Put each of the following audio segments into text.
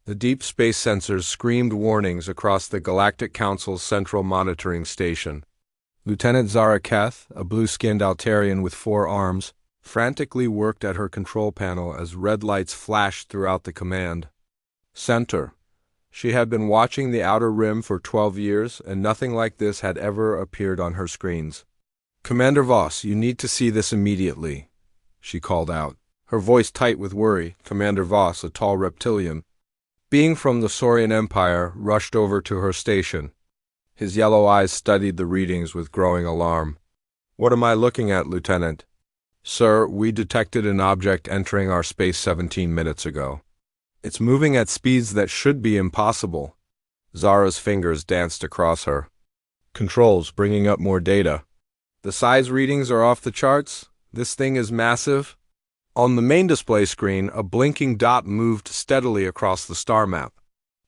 The deep space sensors screamed warnings across the Galactic Council's central monitoring station. Lieutenant Zara Keth, a blue-skinned Altarian with 4 arms, frantically worked at her control panel as red lights flashed throughout the command center. She had been watching the Outer Rim for 12 years, and nothing like this had ever appeared on her screens. "Commander Voss, you need to see this immediately," she called out, her voice tight with worry. Commander Voss, a tall reptilian, being from the Saurian Empire, rushed over to her station. His yellow eyes studied the readings with growing alarm. "What am I looking at, Lieutenant?" "Sir, we detected an object entering our space 17 minutes ago. It's moving at speeds that should be impossible." Zara's fingers danced across her. "Controls, bringing up more data. The size readings are off the charts. This thing is massive." On the main display screen, a blinking dot moved steadily across the star map.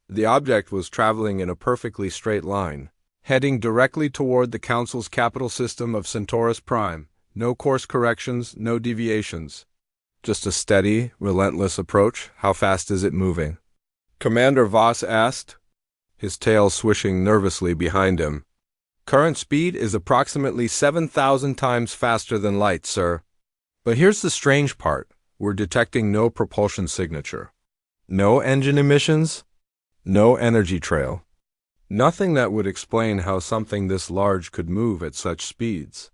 The object was traveling in a perfectly straight line, heading directly toward the Council's capital system of Centaurus Prime. No course corrections, no deviations. Just a steady, relentless approach. "How fast is it moving?" Commander Voss asked, his tail swishing nervously behind him. "Current speed is approximately 7,000 times faster than light, sir. But here's the strange part. We're detecting no propulsion signature. No engine emissions. No energy trail. Nothing that would explain how something this large could move at such speeds."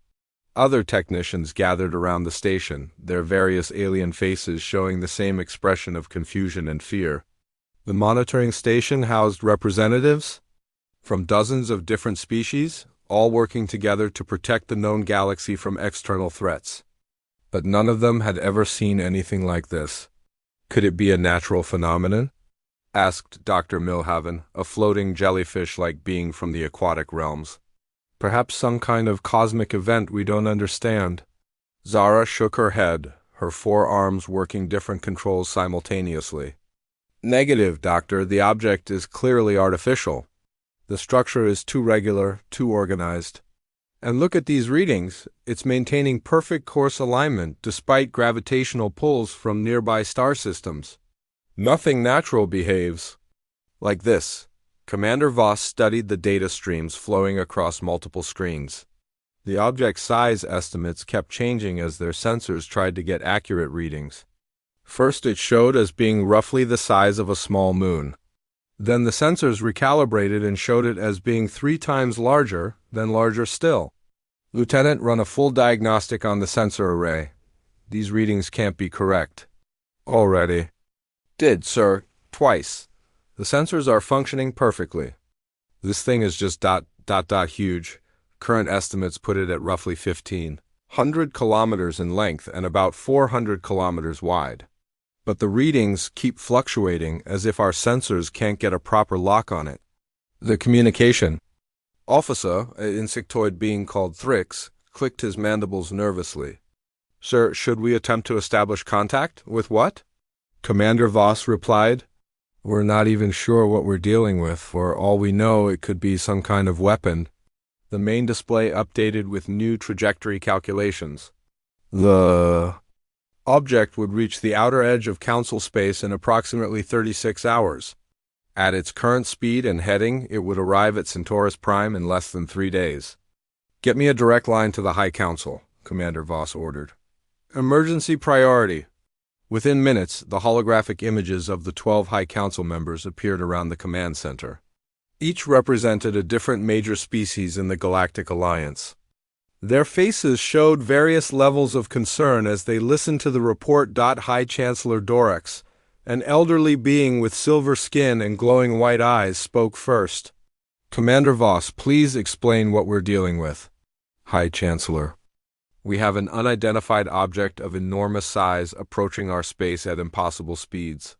Other technicians gathered around the station, their various alien faces showing the same expression of confusion and fear. The monitoring station housed representatives from dozens of different species, all working together to protect the known galaxy from external threats. But none of them had ever seen anything like this. "Could it be a natural phenomenon?" asked Dr. Milhaven, a floating jellyfish-like being from the aquatic realms. "Perhaps some kind of cosmic event we don't understand." Zara shook her head, her 4 arms working different controls simultaneously. "Negative, Doctor. The object is clearly artificial. The structure is too regular, too organized. And look at these readings. It's maintaining perfect course alignment despite gravitational pulls from nearby star systems. Nothing natural behaves like this." Commander Voss studied the data streams flowing across multiple screens. The object's size estimates kept changing as their sensors tried to get accurate readings. First, it showed as being roughly the size of a small moon. Then the sensors recalibrated and showed it as being 3 times larger, then larger still. "Lieutenant, run a full diagnostic on the sensor array. These readings can't be correct." "Already." "Did, sir. Twice. The sensors are functioning perfectly. This thing is just ... huge. Current estimates put it at roughly 1,500 kilometers in length and about 400 kilometers wide. But the readings keep fluctuating as if our sensors can't get a proper lock on it." The communication officer, an insectoid being called Thrix, clicked his mandibles nervously. "Sir, should we attempt to establish contact? With what?" Commander Voss replied, "We're not even sure what we're dealing with. For all we know, it could be some kind of weapon." The main display updated with new trajectory calculations. The object would reach the outer edge of Council space in approximately 36 hours. At its current speed and heading, it would arrive at Centaurus Prime in less than 3 days. "Get me a direct line to the High Council," Commander Voss ordered. "Emergency priority." Within minutes, the holographic images of the 12 High Council members appeared around the command center. Each represented a different major species in the Galactic Alliance. Their faces showed various levels of concern as they listened to the report. High Chancellor Dorex, an elderly being with silver skin and glowing white eyes, spoke first. "Commander Voss, please explain what we're dealing with." "High Chancellor, we have an unidentified object of enormous size approaching our space at impossible speeds.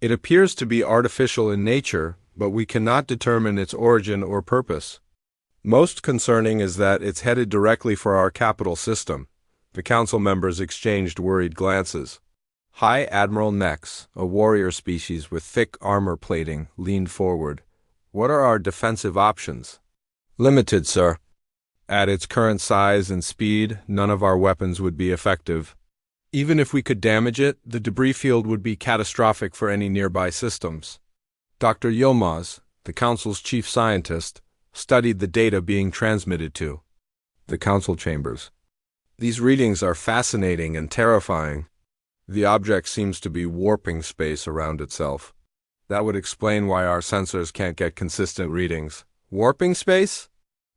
It appears to be artificial in nature, but we cannot determine its origin or purpose. Most concerning is that it's headed directly for our capital system." The council members exchanged worried glances. High Admiral Nex, a warrior species with thick armor plating, leaned forward. "What are our defensive options?" "Limited, sir. At its current size and speed, none of our weapons would be effective. Even if we could damage it, the debris field would be catastrophic for any nearby systems. Dr. Yilmaz, the Council's chief scientist, studied the data being transmitted to the Council chambers. These readings are fascinating and terrifying. The object seems to be warping space around itself. That would explain why our sensors can't get consistent readings. Warping space?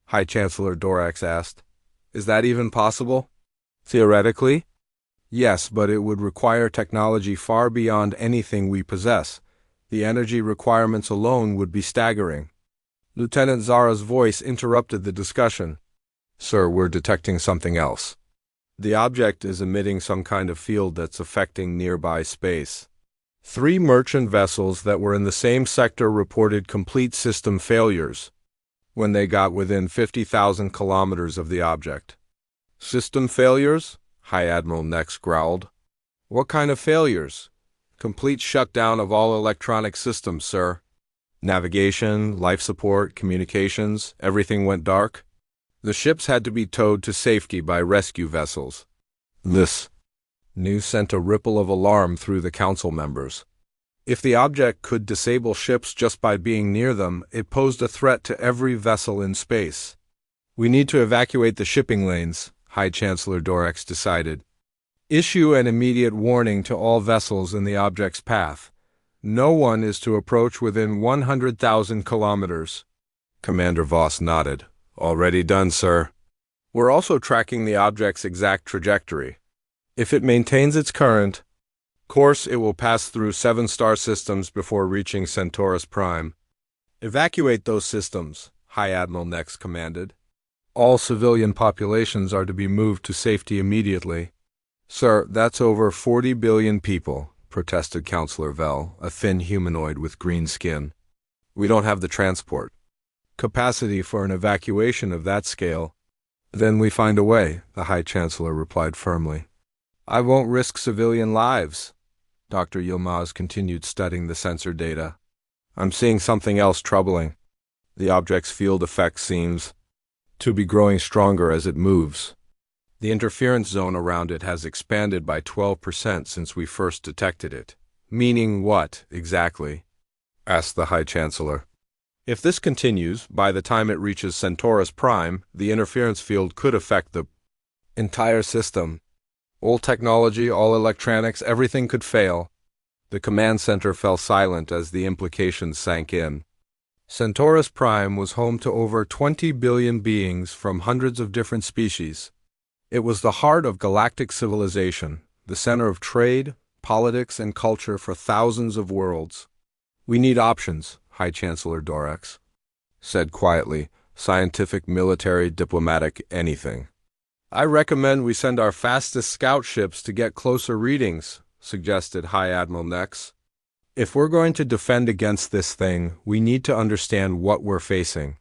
High Chancellor Dorax asked. Is that even possible? Theoretically? Yes, but it would require technology far beyond anything we possess. The energy requirements alone would be staggering. Lieutenant Zara's voice interrupted the discussion. Sir, we're detecting something else. The object is emitting some kind of field that's affecting nearby space. 3 merchant vessels that were in the same sector reported complete system failures when they got within 50,000 kilometers of the object. System failures? High Admiral Nex growled. What kind of failures? Complete shutdown of all electronic systems, sir. Navigation, life support, communications, everything went dark. The ships had to be towed to safety by rescue vessels. This news sent a ripple of alarm through the Council members. If the object could disable ships just by being near them, it posed a threat to every vessel in space. We need to evacuate the shipping lanes, High Chancellor Dorax decided. Issue an immediate warning to all vessels in the object's path. No one is to approach within 100,000 kilometers. Commander Voss nodded. Already done, sir. We're also tracking the object's exact trajectory. If it maintains its current course, it will pass through 7 star systems before reaching Centaurus Prime. Evacuate those systems, High Admiral Nex commanded. All civilian populations are to be moved to safety immediately. Sir, that's over 40 billion people, protested Counselor Vell, a thin humanoid with green skin. We don't have the transport capacity for an evacuation of that scale. Then we find a way, the High Chancellor replied firmly. I won't risk civilian lives. Dr. Yilmaz continued studying the sensor data. I'm seeing something else troubling. The object's field effect seems to be growing stronger as it moves. The interference zone around it has expanded by 12% since we first detected it. Meaning what, exactly? Asked the High Chancellor. If this continues, by the time it reaches Centaurus Prime, the interference field could affect the entire system. All technology, all electronics, everything could fail. The command center fell silent as the implications sank in. Centaurus Prime was home to over 20 billion beings from hundreds of different species. It was the heart of galactic civilization, the center of trade, politics, and culture for thousands of worlds. We need options, High Chancellor Dorax said quietly. Scientific, military, diplomatic, anything. I recommend we send our fastest scout ships to get closer readings, suggested High Admiral Nex. If we're going to defend against this thing, we need to understand what we're facing.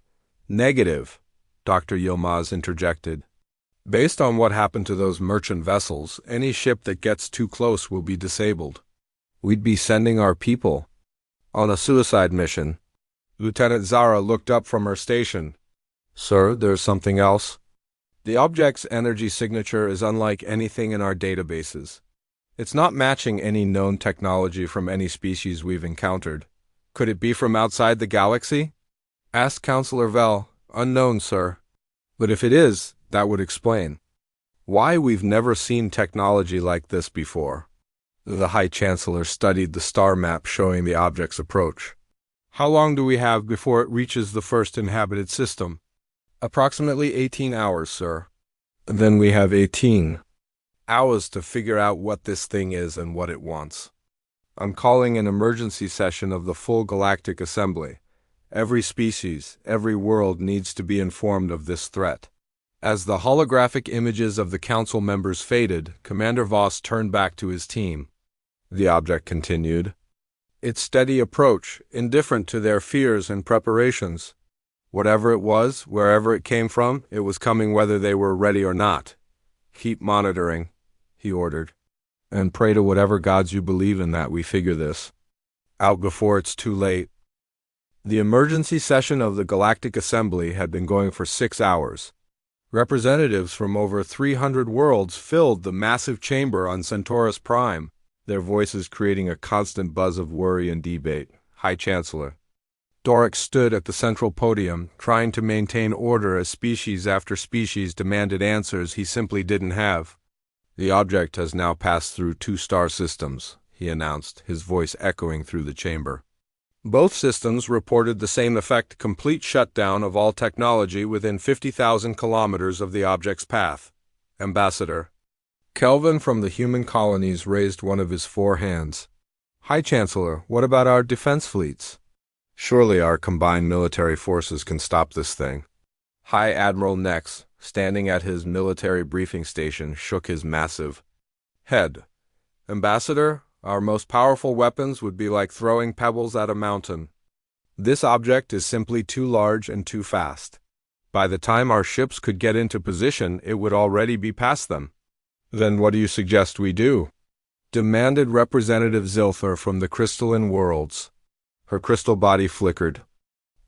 Negative, Dr. Yilmaz interjected. Based on what happened to those merchant vessels, any ship that gets too close will be disabled. We'd be sending our people on a suicide mission. Lieutenant Zara looked up from her station. Sir, there's something else. The object's energy signature is unlike anything in our databases. It's not matching any known technology from any species we've encountered. Could it be from outside the galaxy? Asked Counselor Vell. Unknown, sir. But if it is, that would explain why we've never seen technology like this before. The High Chancellor studied the star map showing the object's approach. How long do we have before it reaches the first inhabited system? Approximately 18 hours, sir. Then we have 18 hours to figure out what this thing is and what it wants. I'm calling an emergency session of the full Galactic Assembly. Every species, every world needs to be informed of this threat. As the holographic images of the Council members faded, Commander Voss turned back to his team. The object continued. Its steady approach, indifferent to their fears and preparations. Whatever it was, wherever it came from, it was coming whether they were ready or not. Keep monitoring, he ordered. And pray to whatever gods you believe in that we figure this out before it's too late. The emergency session of the Galactic Assembly had been going for 6 hours. Representatives from over 300 worlds filled the massive chamber on Centaurus Prime, their voices creating a constant buzz of worry and debate. High Chancellor. Dorix stood at the central podium, trying to maintain order as species after species demanded answers he simply didn't have. The object has now passed through 2 star systems, he announced, his voice echoing through the chamber. Both systems reported the same effect: complete shutdown of all technology within 50,000 kilometers of the object's path. Ambassador. Kelvin from the human colonies raised one of his 4 hands. High Chancellor, what about our defense fleets? Surely our combined military forces can stop this thing. High Admiral Nex, standing at his military briefing station, shook his massive head. Ambassador, our most powerful weapons would be like throwing pebbles at a mountain. This object is simply too large and too fast. By the time our ships could get into position, it would already be past them. Then what do you suggest we do? Demanded Representative Zilthar from the Crystalline Worlds. Her crystal body flickered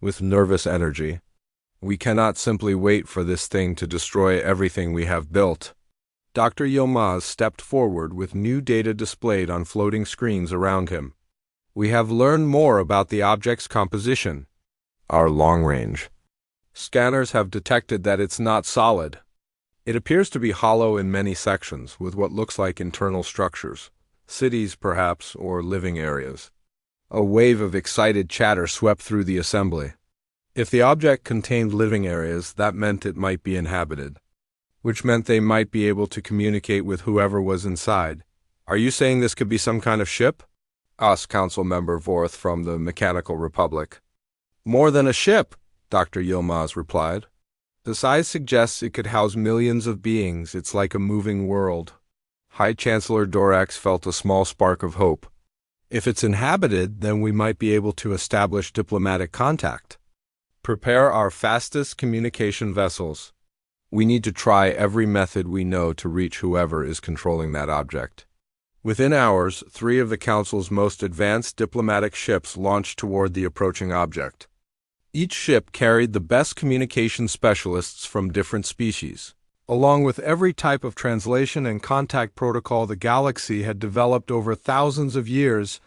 with nervous energy. We cannot simply wait for this thing to destroy everything we have built. Dr. Yilmaz stepped forward with new data displayed on floating screens around him. We have learned more about the object's composition. Our long-range scanners have detected that it's not solid. It appears to be hollow in many sections, with what looks like internal structures, cities perhaps, or living areas. A wave of excited chatter swept through the assembly. If the object contained living areas, that meant it might be inhabited, which meant they might be able to communicate with whoever was inside. Are you saying this could be some kind of ship? Asked Council Member Vorth from the Mechanical Republic. More than a ship, Dr. Yilmaz replied. The size suggests it could house millions of beings. It's like a moving world. High Chancellor Dorax felt a small spark of hope. If it's inhabited, then we might be able to establish diplomatic contact. Prepare our fastest communication vessels. We need to try every method we know to reach whoever is controlling that object. Within hours, 3 of the Council's most advanced diplomatic ships launched toward the approaching object. Each ship carried the best communication specialists from different species, along with every type of translation and contact protocol the galaxy had developed over thousands of years.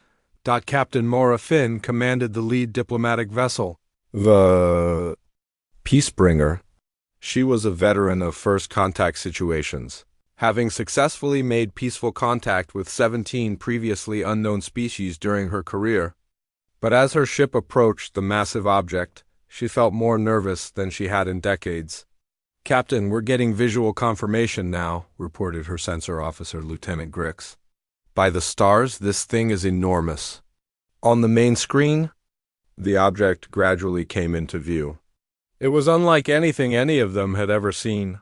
Captain Maura Finn commanded the lead diplomatic vessel, the Peacebringer. She was a veteran of first contact situations, having successfully made peaceful contact with 17 previously unknown species during her career. But as her ship approached the massive object, she felt more nervous than she had in decades. Captain, we're getting visual confirmation now, reported her sensor officer, Lieutenant Grix. By the stars, this thing is enormous. On the main screen, the object gradually came into view. It was unlike anything any of them had ever seen.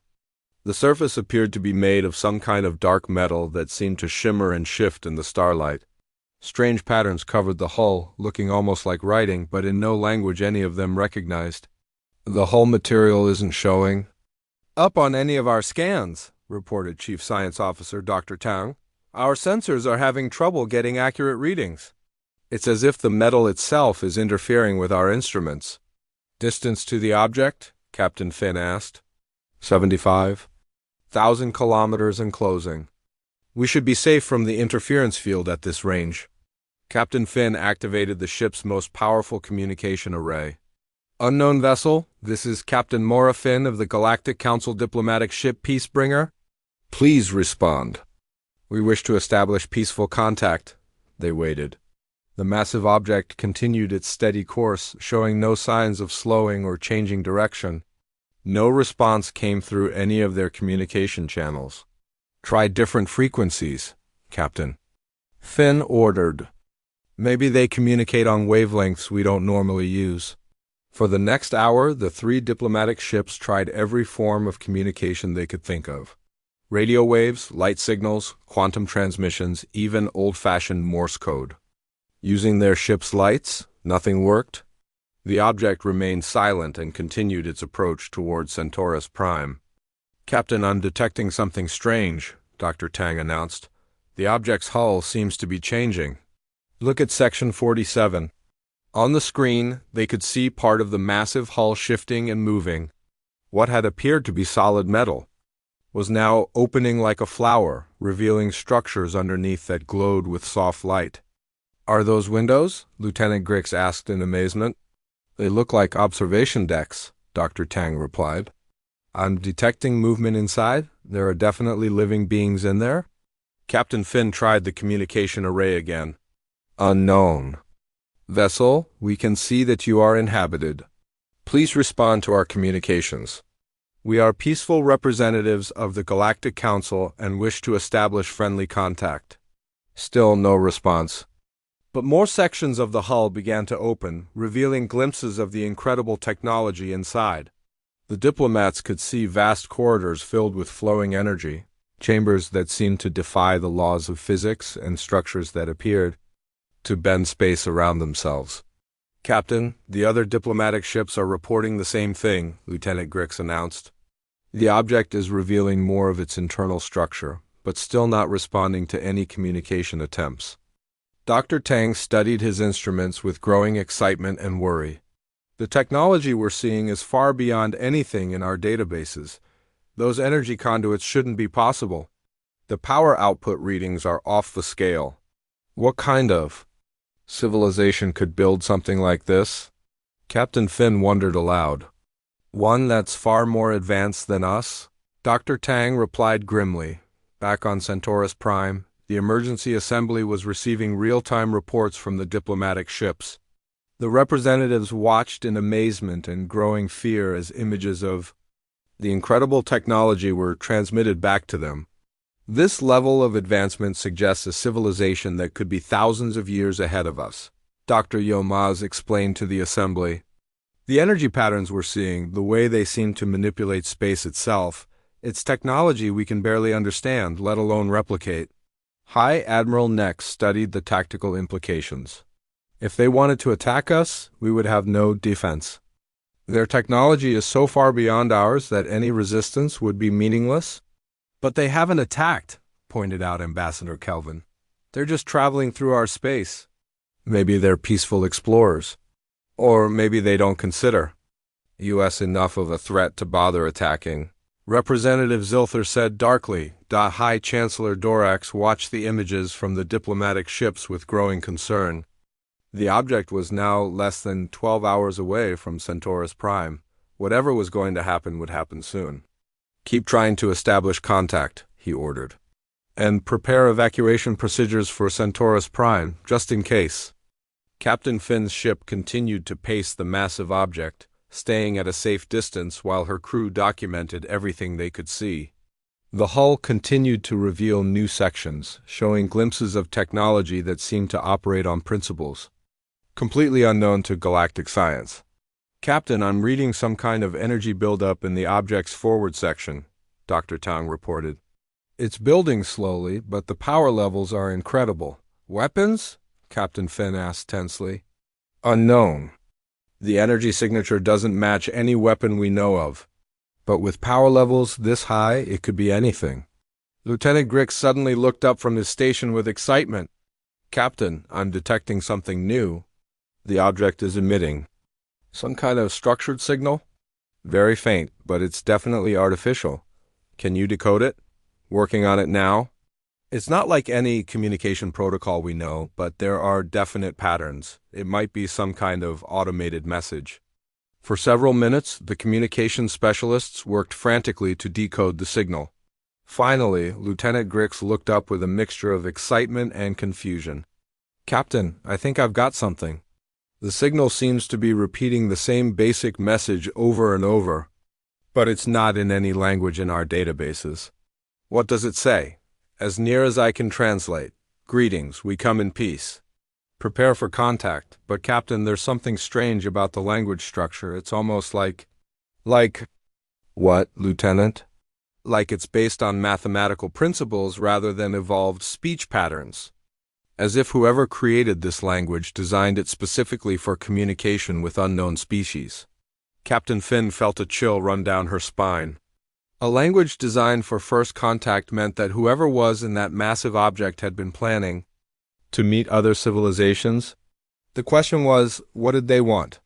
The surface appeared to be made of some kind of dark metal that seemed to shimmer and shift in the starlight. Strange patterns covered the hull, looking almost like writing, but in no language any of them recognized. The hull material isn't showing up on any of our scans, reported Chief Science Officer Dr. Tang. Our sensors are having trouble getting accurate readings. It's as if the metal itself is interfering with our instruments. Distance to the object? Captain Finn asked. 75,000 kilometers and closing. We should be safe from the interference field at this range. Captain Finn activated the ship's most powerful communication array. Unknown vessel, this is Captain Maura Finn of the Galactic Council diplomatic ship Peacebringer. Please respond. We wish to establish peaceful contact. They waited. The massive object continued its steady course, showing no signs of slowing or changing direction. No response came through any of their communication channels. Try different frequencies, Captain Finn ordered. Maybe they communicate on wavelengths we don't normally use. For the next hour, the 3 diplomatic ships tried every form of communication they could think of. Radio waves, light signals, quantum transmissions, even old-fashioned Morse code. Using their ship's lights, nothing worked. The object remained silent and continued its approach toward Centaurus Prime. Captain, I'm detecting something strange, Dr. Tang announced. The object's hull seems to be changing. Look at Section 47. On the screen, they could see part of the massive hull shifting and moving. What had appeared to be solid metal was now opening like a flower, revealing structures underneath that glowed with soft light. Are those windows? Lieutenant Grix asked in amazement. They look like observation decks, Dr. Tang replied. I'm detecting movement inside. There are definitely living beings in there. Captain Finn tried the communication array again. Unknown. Vessel, we can see that you are inhabited. Please respond to our communications. We are peaceful representatives of the Galactic Council and wish to establish friendly contact. Still no response. But more sections of the hull began to open, revealing glimpses of the incredible technology inside. The diplomats could see vast corridors filled with flowing energy, chambers that seemed to defy the laws of physics, and structures that appeared to bend space around themselves. Captain, the other diplomatic ships are reporting the same thing, Lieutenant Grix announced. The object is revealing more of its internal structure, but still not responding to any communication attempts. Dr. Tang studied his instruments with growing excitement and worry. The technology we're seeing is far beyond anything in our databases. Those energy conduits shouldn't be possible. The power output readings are off the scale. What kind of civilization could build something like this? Captain Finn wondered aloud. One that's far more advanced than us? Dr. Tang replied grimly. Back on Centaurus Prime, the emergency assembly was receiving real-time reports from the diplomatic ships. The representatives watched in amazement and growing fear as images of the incredible technology were transmitted back to them. This level of advancement suggests a civilization that could be thousands of years ahead of us, Dr. Yilmaz explained to the assembly. The energy patterns we're seeing, the way they seem to manipulate space itself, it's technology we can barely understand, let alone replicate. High Admiral Nex studied the tactical implications. If they wanted to attack us, we would have no defense. Their technology is so far beyond ours that any resistance would be meaningless. But they haven't attacked, pointed out Ambassador Kelvin. They're just traveling through our space. Maybe they're peaceful explorers. Or maybe they don't consider U.S. enough of a threat to bother attacking. Representative Zilther said darkly. High Chancellor Dorax watched the images from the diplomatic ships with growing concern. The object was now less than 12 hours away from Centaurus Prime. Whatever was going to happen would happen soon. Keep trying to establish contact, he ordered. And prepare evacuation procedures for Centaurus Prime, just in case. Captain Finn's ship continued to pace the massive object, staying at a safe distance while her crew documented everything they could see. The hull continued to reveal new sections, showing glimpses of technology that seemed to operate on principles completely unknown to galactic science. Captain, I'm reading some kind of energy buildup in the object's forward section, Dr. Tang reported. It's building slowly, but the power levels are incredible. Weapons? Captain Finn asked tensely. Unknown. The energy signature doesn't match any weapon we know of. But with power levels this high, it could be anything. Lieutenant Grix suddenly looked up from his station with excitement. Captain, I'm detecting something new. The object is emitting some kind of structured signal? Very faint, but it's definitely artificial. Can you decode it? Working on it now? It's not like any communication protocol we know, but there are definite patterns. It might be some kind of automated message. For several minutes, the communication specialists worked frantically to decode the signal. Finally, Lieutenant Grix looked up with a mixture of excitement and confusion. Captain, I think I've got something. The signal seems to be repeating the same basic message over and over, but it's not in any language in our databases. What does it say? As near as I can translate. Greetings, we come in peace. Prepare for contact. But Captain, there's something strange about the language structure. It's almost like... What, Lieutenant? Like it's based on mathematical principles rather than evolved speech patterns. As if whoever created this language designed it specifically for communication with unknown species. Captain Finn felt a chill run down her spine. A language designed for first contact meant that whoever was in that massive object had been planning to meet other civilizations. The question was, what did they want?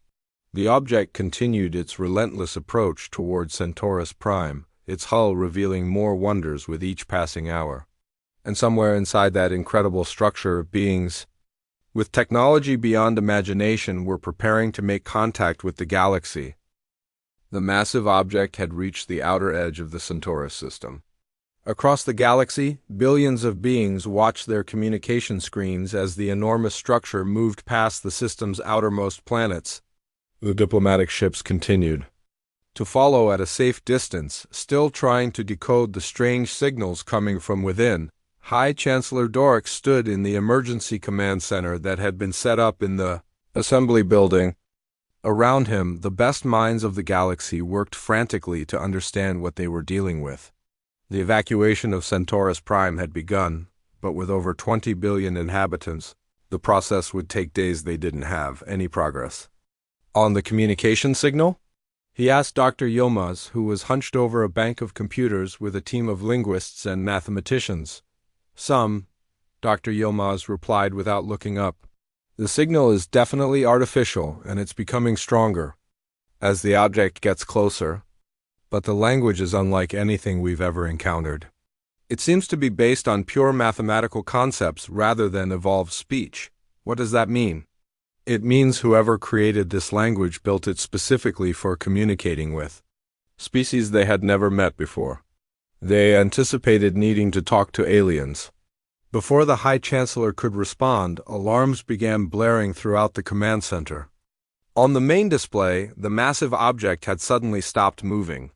The object continued its relentless approach toward Centaurus Prime, its hull revealing more wonders with each passing hour. And somewhere inside that incredible structure of beings, With technology beyond imagination, we're preparing to make contact with the galaxy. The massive object had reached the outer edge of the Centaurus system. Across the galaxy, billions of beings watched their communication screens as the enormous structure moved past the system's outermost planets. The diplomatic ships continued to follow at a safe distance, still trying to decode the strange signals coming from within. High Chancellor Doric stood in the emergency command center that had been set up in the assembly building. Around him, the best minds of the galaxy worked frantically to understand what they were dealing with. The evacuation of Centaurus Prime had begun, but with over 20 billion inhabitants, the process would take days. They didn't have any progress. On the communication signal? He asked Dr. Yilmaz, who was hunched over a bank of computers with a team of linguists and mathematicians. Dr. Yilmaz replied without looking up. The signal is definitely artificial, and it's becoming stronger as the object gets closer. But the language is unlike anything we've ever encountered. It seems to be based on pure mathematical concepts rather than evolved speech. What does that mean? It means whoever created this language built it specifically for communicating with species they had never met before. They anticipated needing to talk to aliens. Before the High Chancellor could respond, alarms began blaring throughout the command center. On the main display, the massive object had suddenly stopped moving.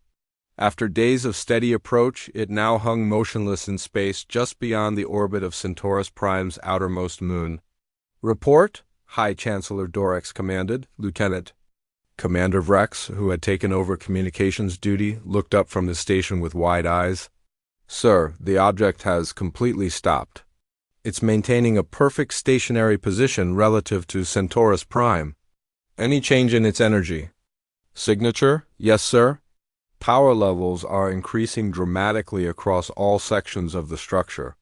After days of steady approach, it now hung motionless in space just beyond the orbit of Centaurus Prime's outermost moon. "Report," High Chancellor Dorix commanded. Lieutenant Commander Vrex, who had taken over communications duty, looked up from his station with wide eyes. "Sir, the object has completely stopped. It's maintaining a perfect stationary position relative to Centaurus Prime. Any change in its energy?" "Signature? Yes, sir. Power levels are increasing dramatically across all sections of the structure,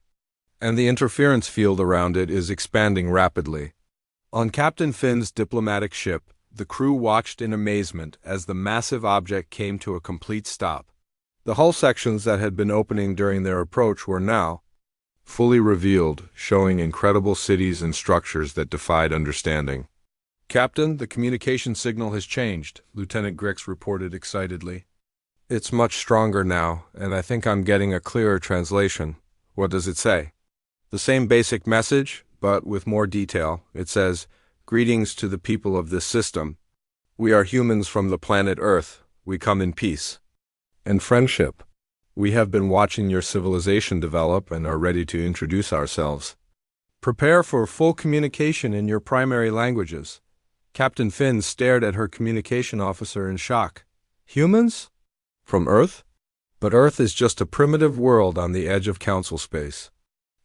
and the interference field around it is expanding rapidly." On Captain Finn's diplomatic ship, the crew watched in amazement as the massive object came to a complete stop. The hull sections that had been opening during their approach were now fully revealed, showing incredible cities and structures that defied understanding. "Captain, the communication signal has changed," Lieutenant Grix reported excitedly. "It's much stronger now, and I think I'm getting a clearer translation." "What does it say?" "The same basic message, but with more detail. It says, 'Greetings to the people of this system. We are humans from the planet Earth. We come in peace and friendship. We have been watching your civilization develop and are ready to introduce ourselves. Prepare for full communication in your primary languages." Captain Finn stared at her communication officer in shock. "Humans? From Earth? But Earth is just a primitive world on the edge of Council space.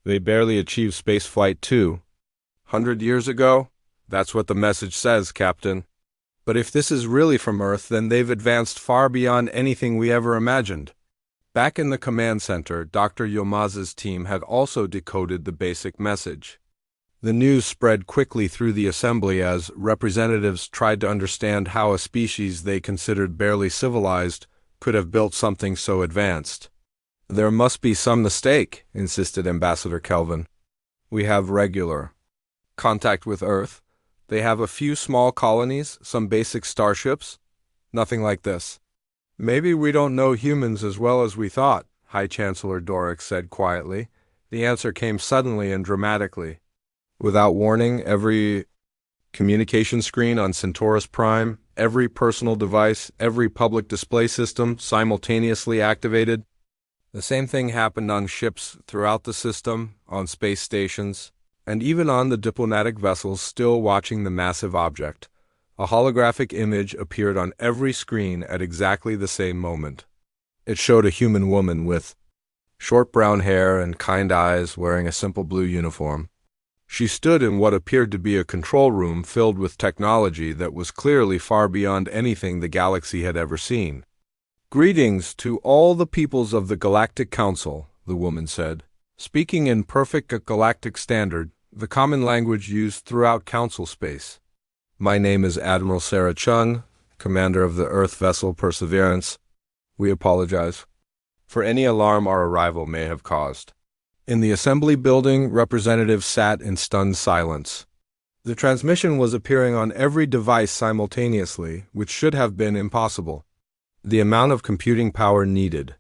They barely achieved spaceflight 200 years ago. That's what the message says, Captain. But if this is really from Earth, then they've advanced far beyond anything we ever imagined." Back in the command center, Dr. Yilmaz's team had also decoded the basic message. The news spread quickly through the assembly as representatives tried to understand how a species they considered barely civilized could have built something so advanced. "There must be some mistake," insisted Ambassador Kelvin. "We have regular contact with Earth. They have a few small colonies, some basic starships. Nothing like this." "Maybe we don't know humans as well as we thought," High Chancellor Dorix said quietly. The answer came suddenly and dramatically. Without warning, every communication screen on Centaurus Prime, every personal device, every public display system simultaneously activated. The same thing happened on ships throughout the system, on space stations, and even on the diplomatic vessels still watching the massive object. A holographic image appeared on every screen at exactly the same moment. It showed a human woman with short brown hair and kind eyes wearing a simple blue uniform. She stood in what appeared to be a control room filled with technology that was clearly far beyond anything the galaxy had ever seen. "Greetings to all the peoples of the Galactic Council," the woman said, speaking in perfect galactic standard, the common language used throughout Council space. "My name is Admiral Sarah Chung, commander of the Earth vessel Perseverance. We apologize for any alarm our arrival may have caused." In the assembly building, representatives sat in stunned silence. The transmission was appearing on every device simultaneously, which should have been impossible. The amount of computing power needed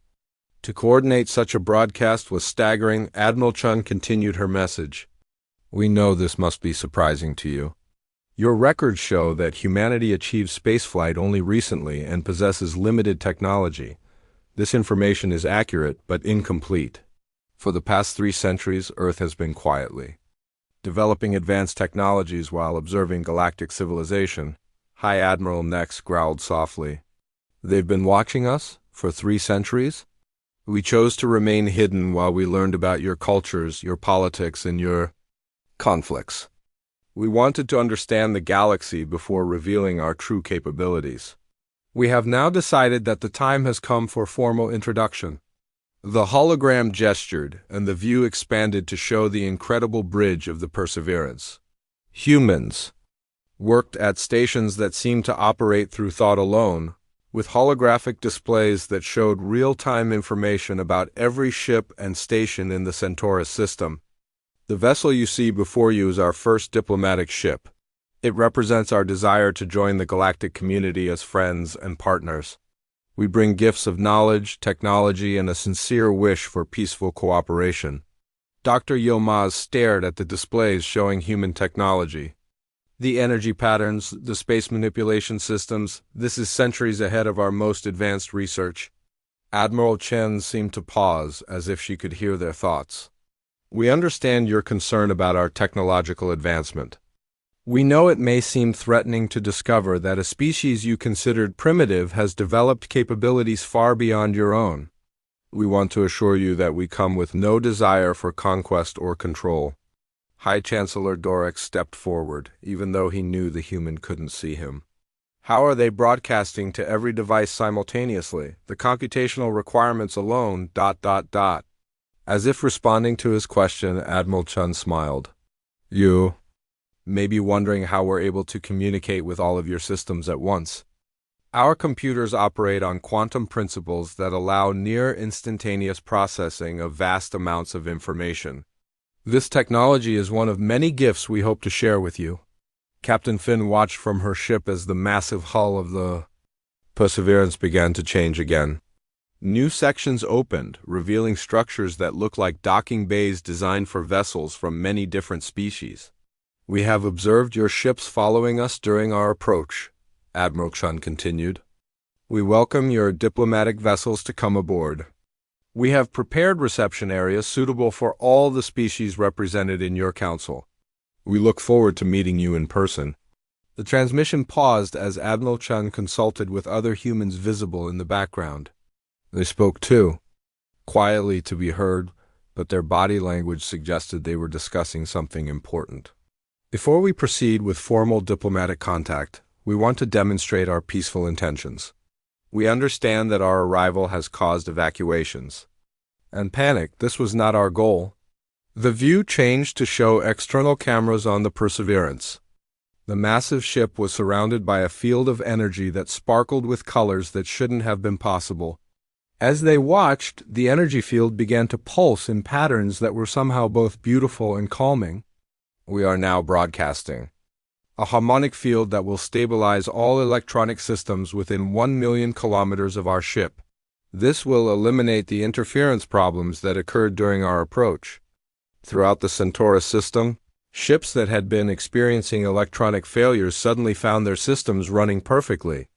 to coordinate such a broadcast was staggering. Admiral Chun continued her message. We know this must be surprising to you. Your records show that humanity achieved spaceflight only recently and possesses limited technology. This information is accurate but incomplete. For the past 3 centuries, Earth has been quietly developing advanced technologies while observing galactic civilization. High Admiral Nex growled softly. They've been watching us for 3 centuries? We chose to remain hidden while we learned about your cultures, your politics, and your conflicts. We wanted to understand the galaxy before revealing our true capabilities. We have now decided that the time has come for formal introduction. The hologram gestured, and the view expanded to show the incredible bridge of the Perseverance. Humans worked at stations that seemed to operate through thought alone, with holographic displays that showed real-time information about every ship and station in the Centaurus system. The vessel you see before you is our first diplomatic ship. It represents our desire to join the galactic community as friends and partners. We bring gifts of knowledge, technology, and a sincere wish for peaceful cooperation. Dr. Yilmaz stared at the displays showing human technology. The energy patterns, the space manipulation systems, this is centuries ahead of our most advanced research. Admiral Chen seemed to pause as if she could hear their thoughts. We understand your concern about our technological advancement. We know it may seem threatening to discover that a species you considered primitive has developed capabilities far beyond your own. We want to assure you that we come with no desire for conquest or control. High Chancellor Dorix stepped forward, even though he knew the human couldn't see him. How are they broadcasting to every device simultaneously? The computational requirements alone, ... As if responding to his question, Admiral Chun smiled. You may be wondering how we're able to communicate with all of your systems at once. Our computers operate on quantum principles that allow near instantaneous processing of vast amounts of information. This technology is one of many gifts we hope to share with you. Captain Finn watched from her ship as the massive hull of the Perseverance began to change again. New sections opened, revealing structures that look like docking bays designed for vessels from many different species. We have observed your ships following us during our approach, Admiral Chun continued. We welcome your diplomatic vessels to come aboard. We have prepared reception areas suitable for all the species represented in your council. We look forward to meeting you in person. The transmission paused as Admiral Chun consulted with other humans visible in the background. They spoke too, quietly to be heard, but their body language suggested they were discussing something important. Before we proceed with formal diplomatic contact, we want to demonstrate our peaceful intentions. We understand that our arrival has caused evacuations and panic. This was not our goal. The view changed to show external cameras on the Perseverance. The massive ship was surrounded by a field of energy that sparkled with colors that shouldn't have been possible. As they watched, the energy field began to pulse in patterns that were somehow both beautiful and calming. We are now broadcasting a harmonic field that will stabilize all electronic systems within 1 million kilometers of our ship. This will eliminate the interference problems that occurred during our approach. Throughout the Centaurus system, ships that had been experiencing electronic failures suddenly found their systems running perfectly.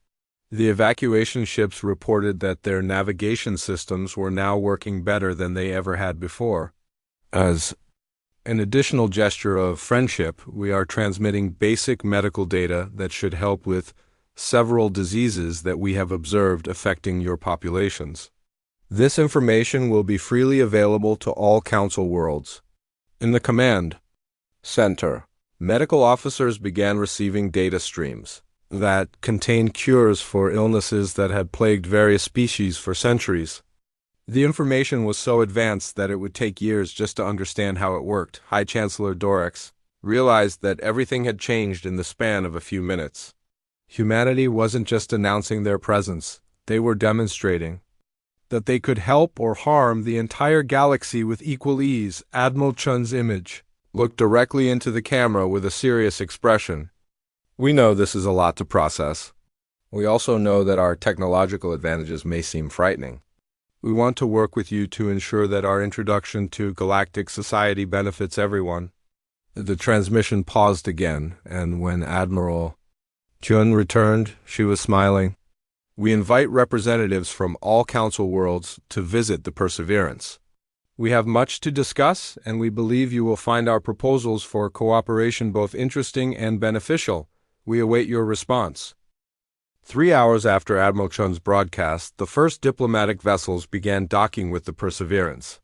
The evacuation ships reported that their navigation systems were now working better than they ever had before. As an additional gesture of friendship, we are transmitting basic medical data that should help with several diseases that we have observed affecting your populations. This information will be freely available to all Council worlds. In the Command Center, medical officers began receiving data streams that contained cures for illnesses that had plagued various species for centuries. The information was so advanced that it would take years just to understand how it worked. High Chancellor Dorix realized that everything had changed in the span of a few minutes. Humanity wasn't just announcing their presence, they were demonstrating that they could help or harm the entire galaxy with equal ease. Admiral Chun's image looked directly into the camera with a serious expression. We know this is a lot to process. We also know that our technological advantages may seem frightening. We want to work with you to ensure that our introduction to galactic society benefits everyone. The transmission paused again, and when Admiral Chun returned, she was smiling. We invite representatives from all Council worlds to visit the Perseverance. We have much to discuss, and we believe you will find our proposals for cooperation both interesting and beneficial. We await your response. 3 hours after Admiral Chun's broadcast, the first diplomatic vessels began docking with the Perseverance.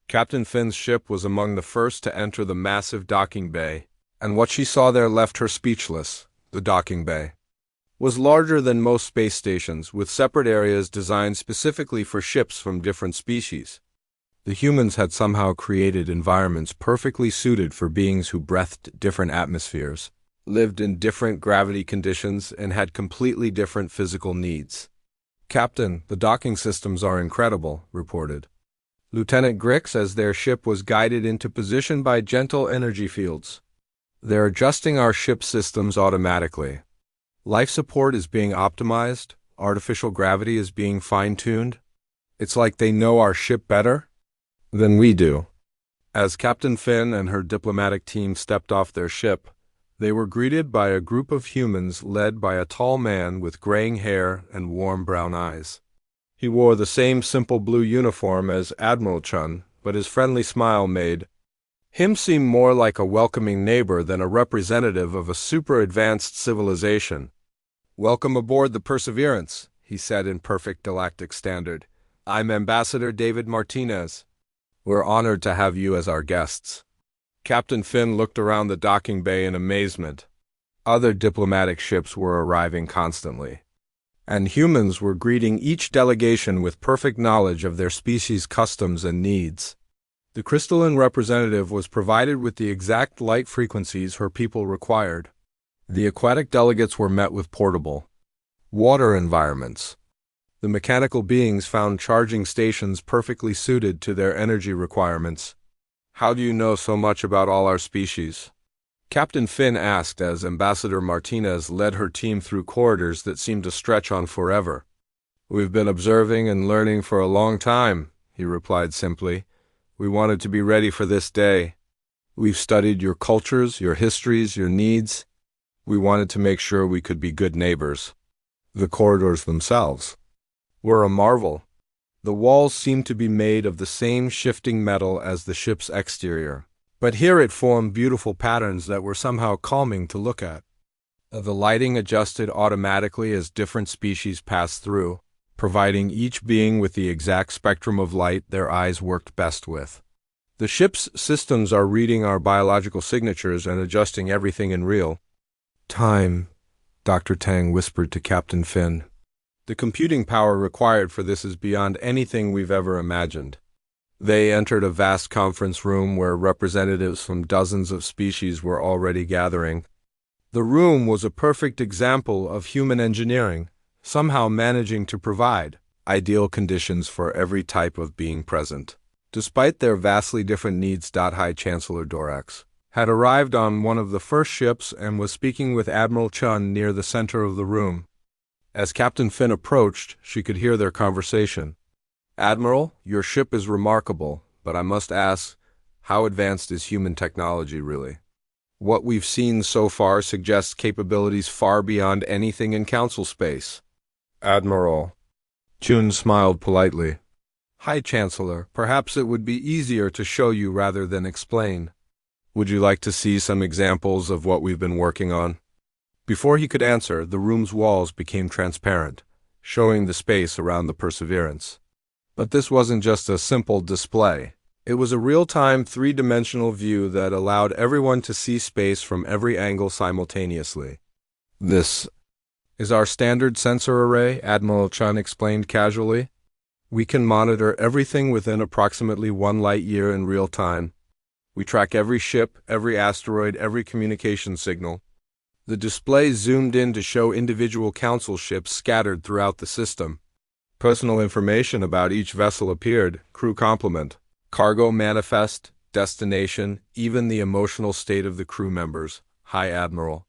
Captain Finn's ship was among the first to enter the massive docking bay, and what she saw there left her speechless. The docking bay was larger than most space stations, with separate areas designed specifically for ships from different species. The humans had somehow created environments perfectly suited for beings who breathed different atmospheres, lived in different gravity conditions, and had completely different physical needs. "Captain, the docking systems are incredible," reported Lieutenant Grix as their ship was guided into position by gentle energy fields. "They're adjusting our ship systems automatically. Life support is being optimized, artificial gravity is being fine-tuned. It's like they know our ship better than we do." As Captain Finn and her diplomatic team stepped off their ship, they were greeted by a group of humans led by a tall man with graying hair and warm brown eyes. He wore the same simple blue uniform as Admiral Chun, but his friendly smile made him seem more like a welcoming neighbor than a representative of a super-advanced civilization. "Welcome aboard the Perseverance," he said in perfect galactic standard. "I'm Ambassador David Martinez. We're honored to have you as our guests." Captain Finn looked around the docking bay in amazement. Other diplomatic ships were arriving constantly, and humans were greeting each delegation with perfect knowledge of their species' customs and needs. The crystalline representative was provided with the exact light frequencies her people required. The aquatic delegates were met with portable water environments. The mechanical beings found charging stations perfectly suited to their energy requirements. "How do you know so much about all our species?" Captain Finn asked as Ambassador Martinez led her team through corridors that seemed to stretch on forever. "We've been observing and learning for a long time," he replied simply. "We wanted to be ready for this day. We've studied your cultures, your histories, your needs. We wanted to make sure we could be good neighbors." The corridors themselves were a marvel. The walls seemed to be made of the same shifting metal as the ship's exterior, but here it formed beautiful patterns that were somehow calming to look at. The lighting adjusted automatically as different species passed through, providing each being with the exact spectrum of light their eyes worked best with. "The ship's systems are reading our biological signatures and adjusting everything in real time," Dr. Tang whispered to Captain Finn. "The computing power required for this is beyond anything we've ever imagined." They entered a vast conference room where representatives from dozens of species were already gathering. The room was a perfect example of human engineering, somehow managing to provide ideal conditions for every type of being present. Despite their vastly different needs, High Chancellor Dorax had arrived on one of the first ships and was speaking with Admiral Chun near the center of the room. As Captain Finn approached, she could hear their conversation. "Admiral, your ship is remarkable, but I must ask, how advanced is human technology really? What we've seen so far suggests capabilities far beyond anything in Council space." "Admiral," Chun smiled politely. "High Chancellor, perhaps it would be easier to show you rather than explain. Would you like to see some examples of what we've been working on?" Before he could answer, the room's walls became transparent, showing the space around the Perseverance. But this wasn't just a simple display. It was a real-time, three-dimensional view that allowed everyone to see space from every angle simultaneously. "This is our standard sensor array," Admiral Chun explained casually. "We can monitor everything within approximately 1 light year in real time. We track every ship, every asteroid, every communication signal." The display zoomed in to show individual Council ships scattered throughout the system. Personal information about each vessel appeared: crew complement, cargo manifest, destination, even the emotional state of the crew members, High Admiral.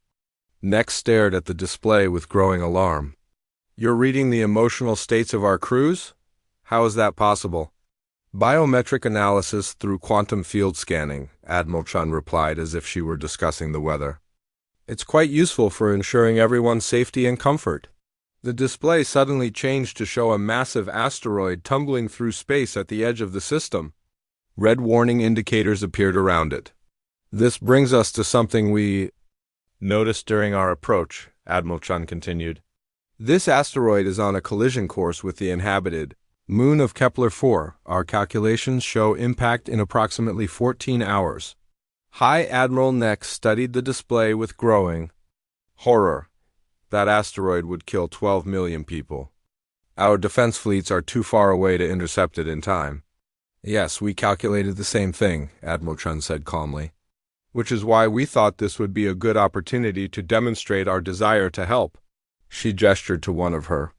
Next stared at the display with growing alarm. You're reading the emotional states of our crews? How is that possible? Biometric analysis through quantum field scanning, Admiral Chun replied as if she were discussing the weather. It's quite useful for ensuring everyone's safety and comfort. The display suddenly changed to show a massive asteroid tumbling through space at the edge of the system. Red warning indicators appeared around it. This brings us to something we noticed during our approach, Admiral Chun continued. This asteroid is on a collision course with the inhabited moon of Kepler-4. Our calculations show impact in approximately 14 hours. High Admiral next studied the display with growing horror. That asteroid would kill 12 million people. Our defense fleets are too far away to intercept it in time. Yes, we calculated the same thing, Admiral Chun said calmly. Which is why we thought this would be a good opportunity to demonstrate our desire to help. She gestured to one of her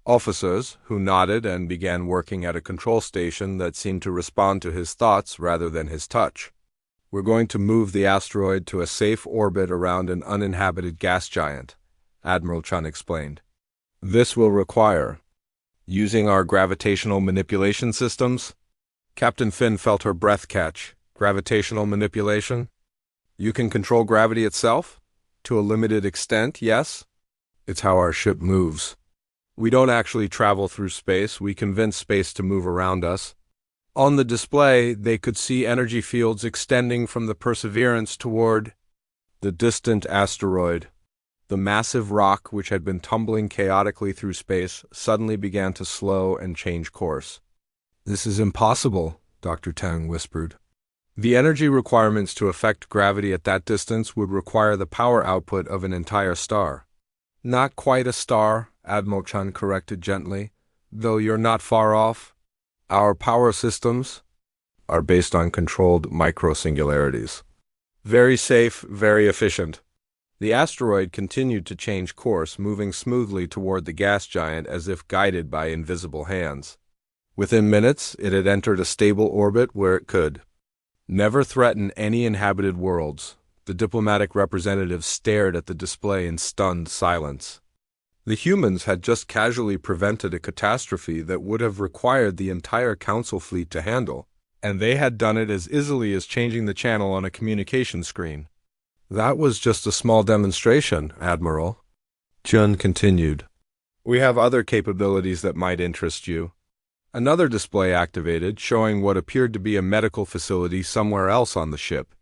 officers, who nodded and began working at a control station that seemed to respond to his thoughts rather than his touch. We're going to move the asteroid to a safe orbit around an uninhabited gas giant, Admiral Chun explained. This will require using our gravitational manipulation systems. Captain Finn felt her breath catch. Gravitational manipulation? You can control gravity itself? To a limited extent, yes. It's how our ship moves. We don't actually travel through space, we convince space to move around us. On the display, they could see energy fields extending from the Perseverance toward the distant asteroid. The massive rock, which had been tumbling chaotically through space, suddenly began to slow and change course. This is impossible, Dr. Tang whispered. The energy requirements to affect gravity at that distance would require the power output of an entire star. Not quite a star, Admiral Chun corrected gently, though you're not far off. Our power systems are based on controlled microsingularities. Very safe, very efficient. The asteroid continued to change course, moving smoothly toward the gas giant as if guided by invisible hands. Within minutes, it had entered a stable orbit where it could never threaten any inhabited worlds. The diplomatic representatives stared at the display in stunned silence. The humans had just casually prevented a catastrophe that would have required the entire council fleet to handle, and they had done it as easily as changing the channel on a communication screen. That was just a small demonstration, Admiral. Chun continued. We have other capabilities that might interest you. Another display activated, showing what appeared to be a medical facility somewhere else on the ship.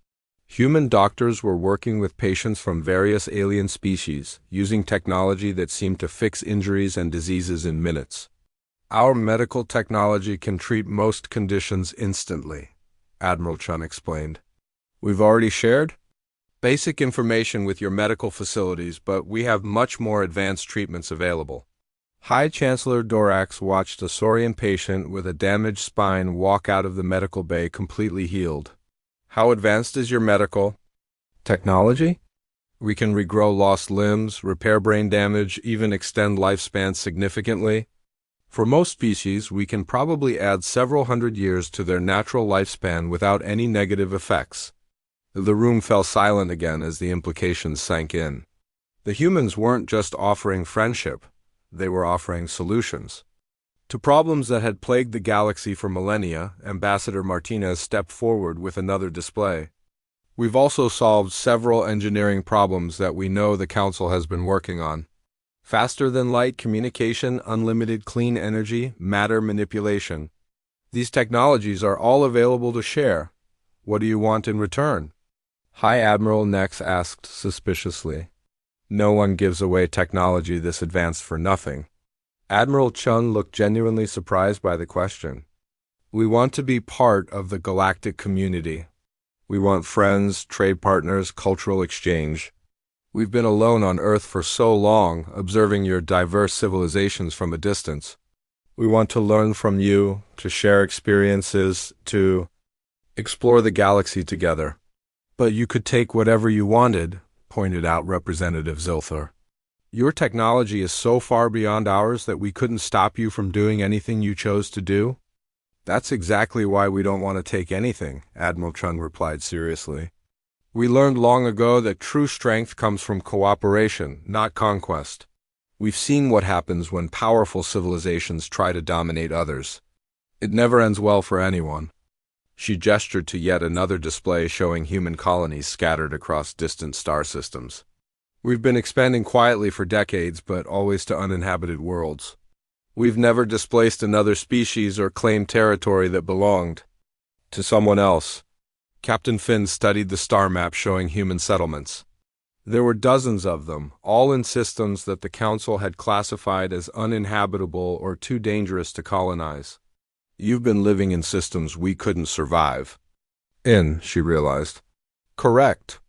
Human doctors were working with patients from various alien species, using technology that seemed to fix injuries and diseases in minutes. Our medical technology can treat most conditions instantly, Admiral Chun explained. We've already shared basic information with your medical facilities, but we have much more advanced treatments available. High Chancellor Dorax watched a Saurian patient with a damaged spine walk out of the medical bay completely healed. How advanced is your medical technology? We can regrow lost limbs, repair brain damage, even extend lifespans significantly. For most species, we can probably add several hundred years to their natural lifespan without any negative effects. The room fell silent again as the implications sank in. The humans weren't just offering friendship. They were offering solutions to problems that had plagued the galaxy for millennia. Ambassador Martinez stepped forward with another display. We've also solved several engineering problems that we know the Council has been working on. Faster than light communication, unlimited clean energy, matter manipulation. These technologies are all available to share. What do you want in return? High Admiral Nex asked suspiciously. No one gives away technology this advanced for nothing. Admiral Chun looked genuinely surprised by the question. We want to be part of the galactic community. We want friends, trade partners, cultural exchange. We've been alone on Earth for so long, observing your diverse civilizations from a distance. We want to learn from you, to share experiences, to explore the galaxy together. But you could take whatever you wanted, pointed out Representative Zilthar. Your technology is so far beyond ours that we couldn't stop you from doing anything you chose to do. That's exactly why we don't want to take anything, Admiral Chun replied seriously. We learned long ago that true strength comes from cooperation, not conquest. We've seen what happens when powerful civilizations try to dominate others. It never ends well for anyone. She gestured to yet another display showing human colonies scattered across distant star systems. We've been expanding quietly for decades, but always to uninhabited worlds. We've never displaced another species or claimed territory that belonged to someone else. Captain Finn studied the star map showing human settlements. There were dozens of them, all in systems that the Council had classified as uninhabitable or too dangerous to colonize. You've been living in systems we couldn't survive in, she realized. Correct.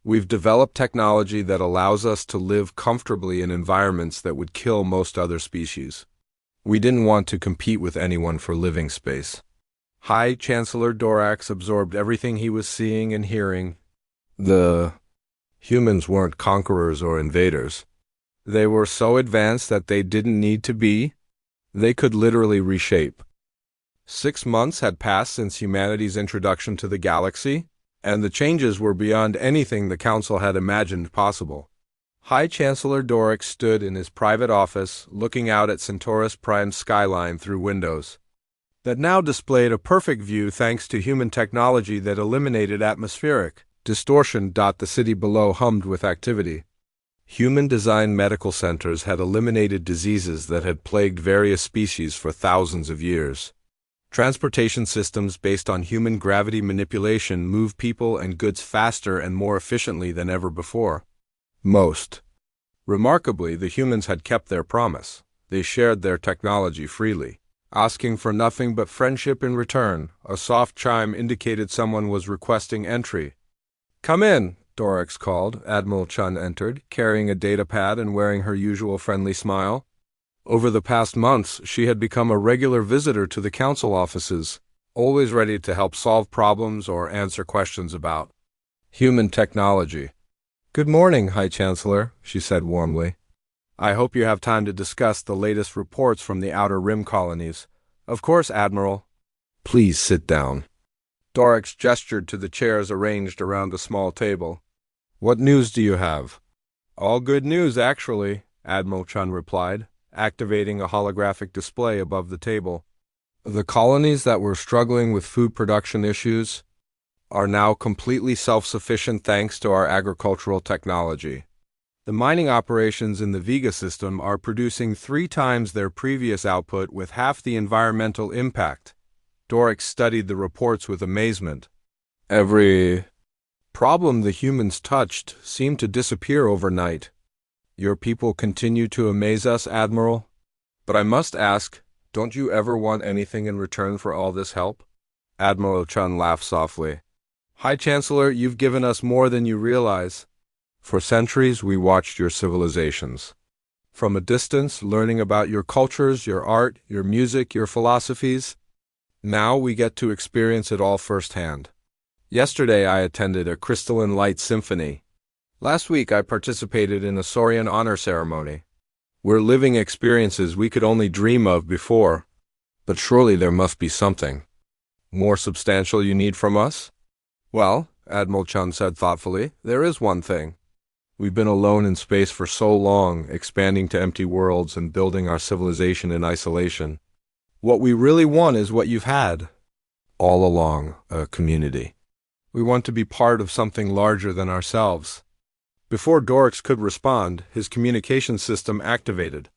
We've developed technology that allows us to live comfortably in environments that would kill most other species. We didn't want to compete with anyone for living space. High Chancellor Dorax absorbed everything he was seeing and hearing. The humans weren't conquerors or invaders. They were so advanced that they didn't need to be. They could literally reshape. 6 months had passed since humanity's introduction to the galaxy, and the changes were beyond anything the Council had imagined possible. High Chancellor Dorax stood in his private office, looking out at Centaurus Prime's skyline through windows that now displayed a perfect view thanks to human technology that eliminated atmospheric distortion. The city below hummed with activity. Human-designed medical centers had eliminated diseases that had plagued various species for thousands of years. Transportation systems based on human gravity manipulation move people and goods faster and more efficiently than ever before. Remarkably, the humans had kept their promise. They shared their technology freely, asking for nothing but friendship in return. A soft chime indicated someone was requesting entry. Come in, Dorax called. Admiral Chun entered, carrying a datapad and wearing her usual friendly smile. Over the past months, she had become a regular visitor to the Council offices, always ready to help solve problems or answer questions about human technology. Good morning, High Chancellor, she said warmly. I hope you have time to discuss the latest reports from the Outer Rim colonies. Of course, Admiral. Please sit down. Dorax gestured to the chairs arranged around a small table. What news do you have? All good news, actually, Admiral Chun replied, activating a holographic display above the table. The colonies that were struggling with food production issues are now completely self-sufficient thanks to our agricultural technology. The mining operations in the Vega system are producing 3 times their previous output with half the environmental impact. Dorax studied the reports with amazement. Every problem the humans touched seemed to disappear overnight. Your people continue to amaze us, Admiral. But I must ask, don't you ever want anything in return for all this help? Admiral Chun laughed softly. High Chancellor, you've given us more than you realize. For centuries, we watched your civilizations. From a distance, learning about your cultures, your art, your music, your philosophies. Now we get to experience it all firsthand. Yesterday, I attended a crystalline light symphony. Last week, I participated in a Saurian honor ceremony. We're living experiences we could only dream of before. But surely there must be something more substantial you need from us? Well, Admiral Chun said thoughtfully, there is one thing. We've been alone in space for so long, expanding to empty worlds and building our civilization in isolation. What we really want is what you've had all along, a community. We want to be part of something larger than ourselves. Before Dorax could respond, his communication system activated.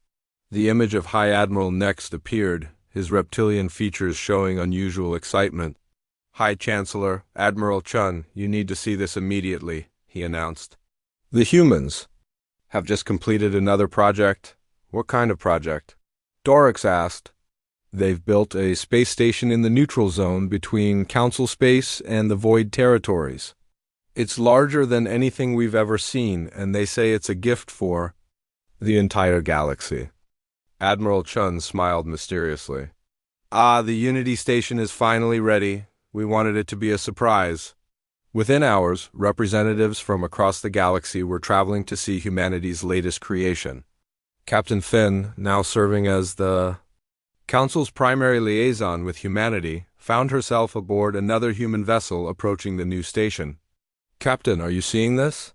The image of High Admiral next appeared, his reptilian features showing unusual excitement. High Chancellor, Admiral Chun, you need to see this immediately, he announced. The humans have just completed another project. What kind of project? Dorax asked. They've built a space station in the neutral zone between Council space and the Void territories. It's larger than anything we've ever seen, and they say it's a gift for the entire galaxy. Admiral Chun smiled mysteriously. Ah, the Unity Station is finally ready. We wanted it to be a surprise. Within hours, representatives from across the galaxy were traveling to see humanity's latest creation. Captain Finn, now serving as the Council's primary liaison with humanity found herself aboard another human vessel approaching the new station. "Captain, are you seeing this?"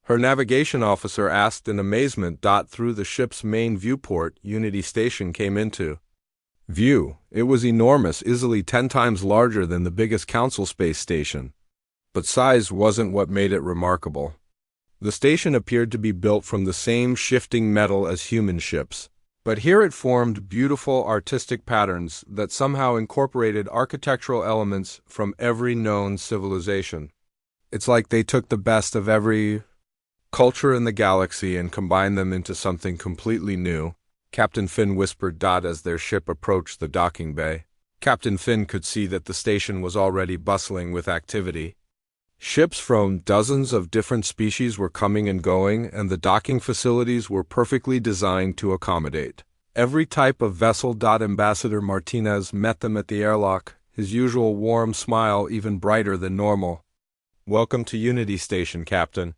her navigation officer asked in amazement. Through the ship's main viewport, Unity Station came into view. It was enormous, easily 10 times larger than the biggest Council space station. But size wasn't what made it remarkable. The station appeared to be built from the same shifting metal as human ships. But here it formed beautiful artistic patterns that somehow incorporated architectural elements from every known civilization. It's like they took the best of every culture in the galaxy and combined them into something completely new, Captain Finn whispered as their ship approached the docking bay. Captain Finn could see that the station was already bustling with activity. Ships from dozens of different species were coming and going, and the docking facilities were perfectly designed to accommodate every type of vessel. Ambassador Martinez met them at the airlock, his usual warm smile even brighter than normal. "Welcome to Unity Station, Captain.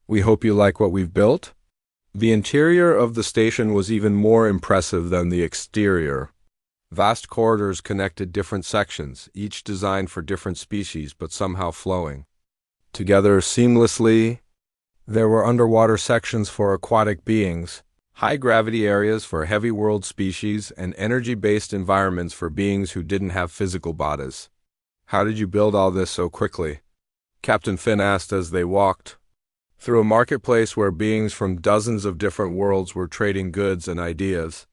We hope you like what we've built." The interior of the station was even more impressive than the exterior. Vast corridors connected different sections, each designed for different species but somehow flowing together seamlessly. There were underwater sections for aquatic beings, high-gravity areas for heavy world species, and energy-based environments for beings who didn't have physical bodies. "How did you build all this so quickly?" Captain Finn asked as they walked through a marketplace where beings from dozens of different worlds were trading goods and ideas.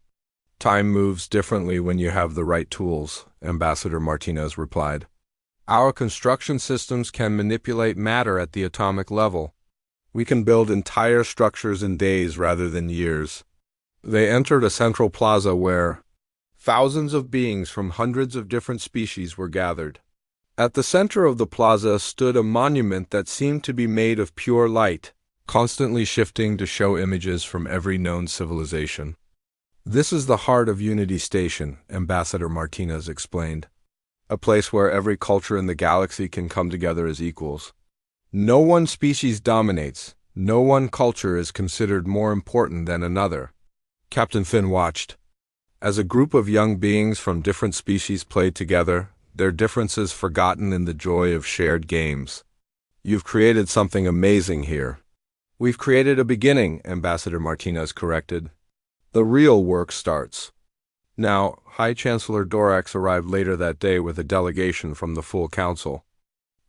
"Time moves differently when you have the right tools," Ambassador Martinez replied. "Our construction systems can manipulate matter at the atomic level. We can build entire structures in days rather than years." They entered a central plaza where thousands of beings from hundreds of different species were gathered. At the center of the plaza stood a monument that seemed to be made of pure light, constantly shifting to show images from every known civilization. "This is the heart of Unity Station," Ambassador Martinez explained. "A place where every culture in the galaxy can come together as equals. No one species dominates. No one culture is considered more important than another." Captain Finn watched as a group of young beings from different species played together, their differences forgotten in the joy of shared games. "You've created something amazing here." "We've created a beginning," Ambassador Martinez corrected. "The real work starts." Now, High Chancellor Dorax arrived later that day with a delegation from the full council.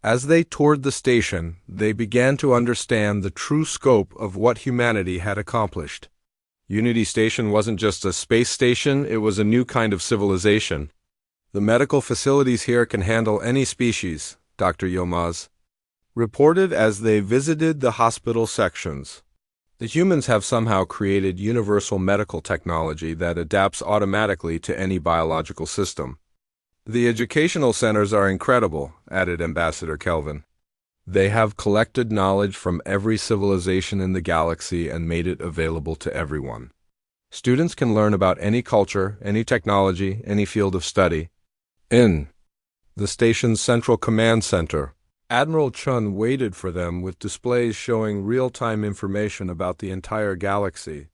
As they toured the station, they began to understand the true scope of what humanity had accomplished. Unity Station wasn't just a space station, it was a new kind of civilization. "The medical facilities here can handle any species," Dr. Yilmaz reported as they visited the hospital sections. "The humans have somehow created universal medical technology that adapts automatically to any biological system." "The educational centers are incredible," added Ambassador Kelvin. "They have collected knowledge from every civilization in the galaxy and made it available to everyone. Students can learn about any culture, any technology, any field of study." In the station's central command center, Admiral Chun waited for them with displays showing real-time information about the entire galaxy.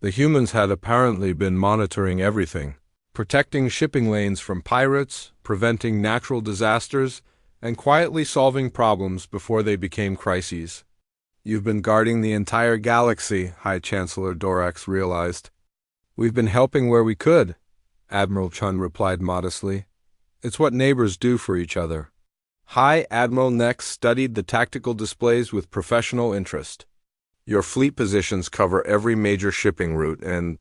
The humans had apparently been monitoring everything, protecting shipping lanes from pirates, preventing natural disasters, and quietly solving problems before they became crises. "You've been guarding the entire galaxy," High Chancellor Dorax realized. "We've been helping where we could," Admiral Chun replied modestly. "It's what neighbors do for each other." High Admiral next studied the tactical displays with professional interest. "Your fleet positions cover every major shipping route and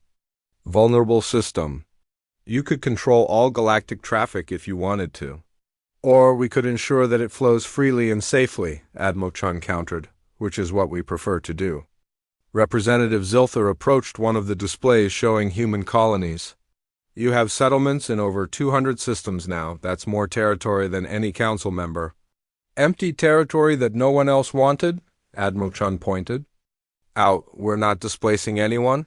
vulnerable system. You could control all galactic traffic if you wanted to. Or we could ensure that it flows freely and safely," Admiral Chun countered, "which is what we prefer to do." Representative Zilther approached one of the displays showing human colonies. "You have settlements in over 200 systems now. That's more territory than any council member." "Empty territory that no one else wanted?" Admiral Chun pointed out. "We're not displacing anyone.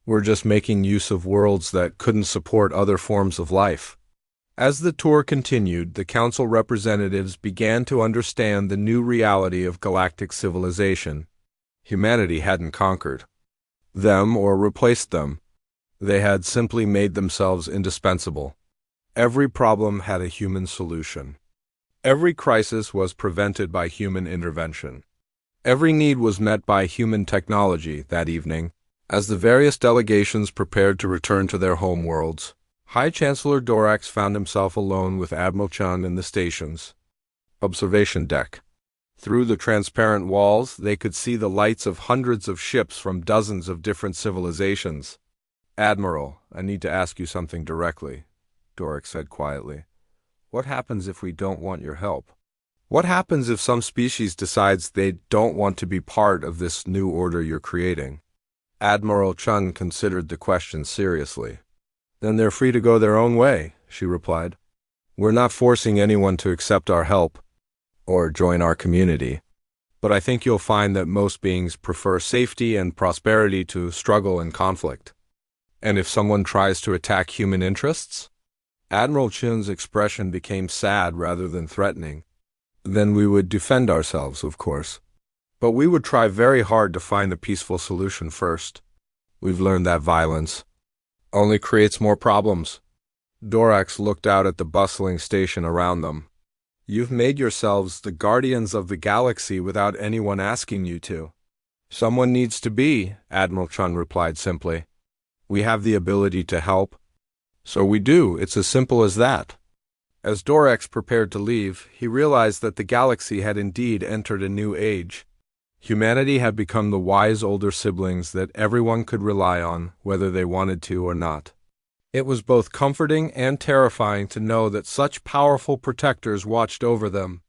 We're just making use of worlds that couldn't support other forms of life." As the tour continued, the council representatives began to understand the new reality of galactic civilization. Humanity hadn't conquered them or replaced them. They had simply made themselves indispensable. Every problem had a human solution. Every crisis was prevented by human intervention. Every need was met by human technology that evening. As the various delegations prepared to return to their home worlds, High Chancellor Dorax found himself alone with Admiral Chun in the station's observation deck. Through the transparent walls, they could see the lights of hundreds of ships from dozens of different civilizations. "Admiral, I need to ask you something directly," Dorax said quietly. "What happens if we don't want your help? What happens if some species decides they don't want to be part of this new order you're creating?" Admiral Chun considered the question seriously. "Then they're free to go their own way," she replied. "We're not forcing anyone to accept our help or join our community. But I think you'll find that most beings prefer safety and prosperity to struggle and conflict. And if someone tries to attack human interests?" Admiral Chun's expression became sad rather than threatening. "Then we would defend ourselves, of course. But we would try very hard to find the peaceful solution first. We've learned that violence only creates more problems." Dorax looked out at the bustling station around them. "You've made yourselves the guardians of the galaxy without anyone asking you to." "Someone needs to be," Admiral Chun replied simply. "We have the ability to help. So we do. It's as simple as that." As Dorax prepared to leave, he realized that the galaxy had indeed entered a new age. Humanity had become the wise older siblings that everyone could rely on, whether they wanted to or not. It was both comforting and terrifying to know that such powerful protectors watched over them.